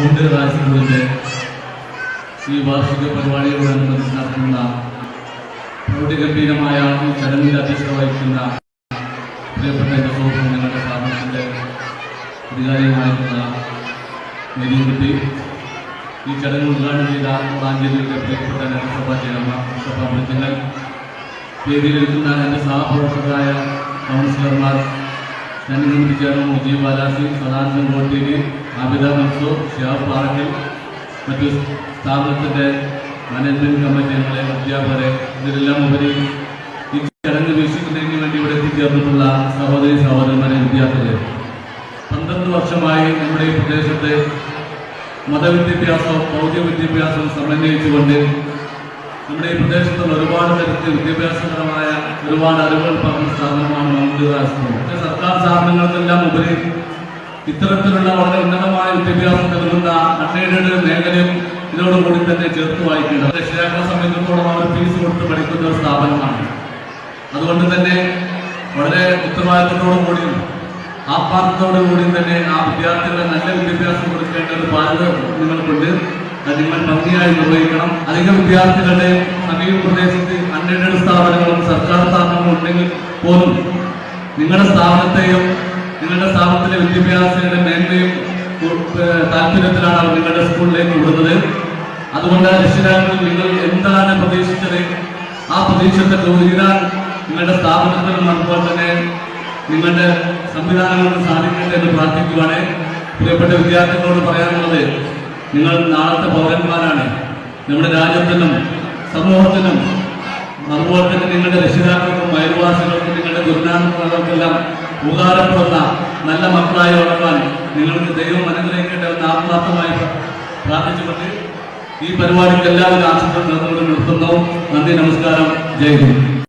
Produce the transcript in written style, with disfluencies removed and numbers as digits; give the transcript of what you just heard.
Mount രാജസ്കൂളിൻ്റെ ഈ വാർഷിക പരിപാടിയോടനുബന്ധിച്ച് നടത്തുന്ന പ്രൗഢഗംഭീരമായ ഈ ചടങ്ങിൽ അധ്യക്ഷത വഹിക്കുന്ന പ്രിയപ്പെട്ട എൻ്റെ സുഹൃത്തും ഞങ്ങളുടെ സ്ഥാപനത്തിൻ്റെ അധികാരിയുമായിട്ടുള്ള നെല്ലിക്കുട്ടി, ഈ ചടങ്ങ് ഉദ്ഘാടനം ചെയ്ത വളാഞ്ചേരിയുടെ പ്രിയപ്പെട്ട നഗരസഭാ ചെയർമാൻ സഭാ അംഗങ്ങൾ, വേദിയിലിരിക്കുന്ന എൻ്റെ സഹപ്രവർത്തകരായ കൗൺസിലർമാർ, standing committee chairman Mujeeb Balasi, Sadanandan Kotteri, Abida Mansoor, Shihab Parakkal, മറ്റു സ്ഥാപനത്തിൻ്റെ മാനേജ്മെൻറ്റ് കമ്മിറ്റി അംഗങ്ങളെ, അധ്യാപകരെ, ഇതിലെല്ലാം ഉപരി ഈ ചടങ്ങ് വീക്ഷിക്കുന്നതിന് വേണ്ടി ഇവിടെ എത്തിച്ചേർന്നിട്ടുള്ള സഹോദരി സഹോദരന്മാരെ, വിദ്യാർത്ഥികളെ, 12 വർഷമായി നമ്മുടെ ഈ പ്രദേശത്ത് മതവിദ്യാഭ്യാസവും ഭൗതിക വിദ്യാഭ്യാസവും സമന്വയിച്ചുകൊണ്ട് നമ്മുടെ ഈ പ്രദേശത്തുള്ള ഒരുപാട് തരത്തിൽ വിദ്യാഭ്യാസപരമായ ഒരുപാട് അറിവുകൾ പറഞ്ഞ സ്ഥാപനമാണ് മൗണ്ട് രാജസ്കൂൾ. സർക്കാർ സ്ഥാപനങ്ങൾക്കെല്ലാം ഉപരി ഇത്തരത്തിലുള്ള വളരെ ഉന്നതമായ വിദ്യാഭ്യാസം നൽകുന്ന അൺഎയ്ഡഡ് മേഖലയും ഇതിനോടുകൂടി തന്നെ ചേർത്ത് വായിക്കേണ്ടത്. രക്ഷിതാക്കളെ സംബന്ധിച്ചിടത്തോളം അവർ ഫീസ് കൊടുത്ത് പഠിക്കുന്ന ഒരു സ്ഥാപനമാണ്. അതുകൊണ്ട് തന്നെ വളരെ ഉത്തരവാദിത്തത്തോടു കൂടിയും ആത്മാർത്ഥത്തോടുകൂടിയും തന്നെ ആ വിദ്യാർത്ഥികളെ നല്ല വിദ്യാഭ്യാസം കൊടുക്കേണ്ട ഒരു ബാധ്യത നിങ്ങൾക്കുണ്ട്. അത് നിങ്ങൾ ഭംഗിയായി നിർവഹിക്കണം. അധികം വിദ്യാർത്ഥികളുടെ സമീപ പ്രദേശത്ത് അൺഎയ്ഡഡ് സ്ഥാപനങ്ങളും സർക്കാർ സ്ഥാപനങ്ങളും ഉണ്ടെങ്കിൽ പോലും നിങ്ങളുടെ സ്ഥാപനത്തെയും നിങ്ങളുടെ സ്ഥാപനത്തിലെ വിദ്യാഭ്യാസത്തിന്റെ മേന്മയും താല്പര്യത്തിലാണ് അവർ നിങ്ങളുടെ സ്കൂളിലേക്ക് വിടുന്നത്. അതുകൊണ്ട് രക്ഷിതാക്കൾ നിങ്ങൾ എന്താണ് പ്രതീക്ഷിച്ചത്, ആ പ്രതീക്ഷത്തെ ഉയരാൻ നിങ്ങളുടെ സ്ഥാപനത്തിലും അതുപോലെ തന്നെ നിങ്ങളുടെ സംവിധാനങ്ങൾക്ക് സാധിക്കട്ടെ എന്ന് പ്രാർത്ഥിക്കുവാണ്. പ്രിയപ്പെട്ട വിദ്യാർത്ഥികളോട് പറയാനുള്ളത്, നിങ്ങൾ നാളത്തെ പൗരന്മാരാണ്. നമ്മുടെ രാജ്യത്തിനും സമൂഹത്തിനും അതുപോലെ തന്നെ നിങ്ങളുടെ രക്ഷിതാക്കൾക്കും അയൽവാസികൾക്കും നിങ്ങളുടെ ഗുരുനാഥർക്കെല്ലാം ഉപകാരപ്പെടുന്ന നല്ല മക്കളായി വളർത്താൻ നിങ്ങൾക്ക് ദൈവം അനുഗ്രഹിക്കട്ടെ എന്ന് ആത്മാർത്ഥമായി പ്രാർത്ഥിച്ചുകൊണ്ട് ഈ പരിപാടിക്ക് എല്ലാവരും ആശംസകൾ നിർത്തുന്നു. നന്ദി, നമസ്കാരം, ജയ് ഹിന്ദ്.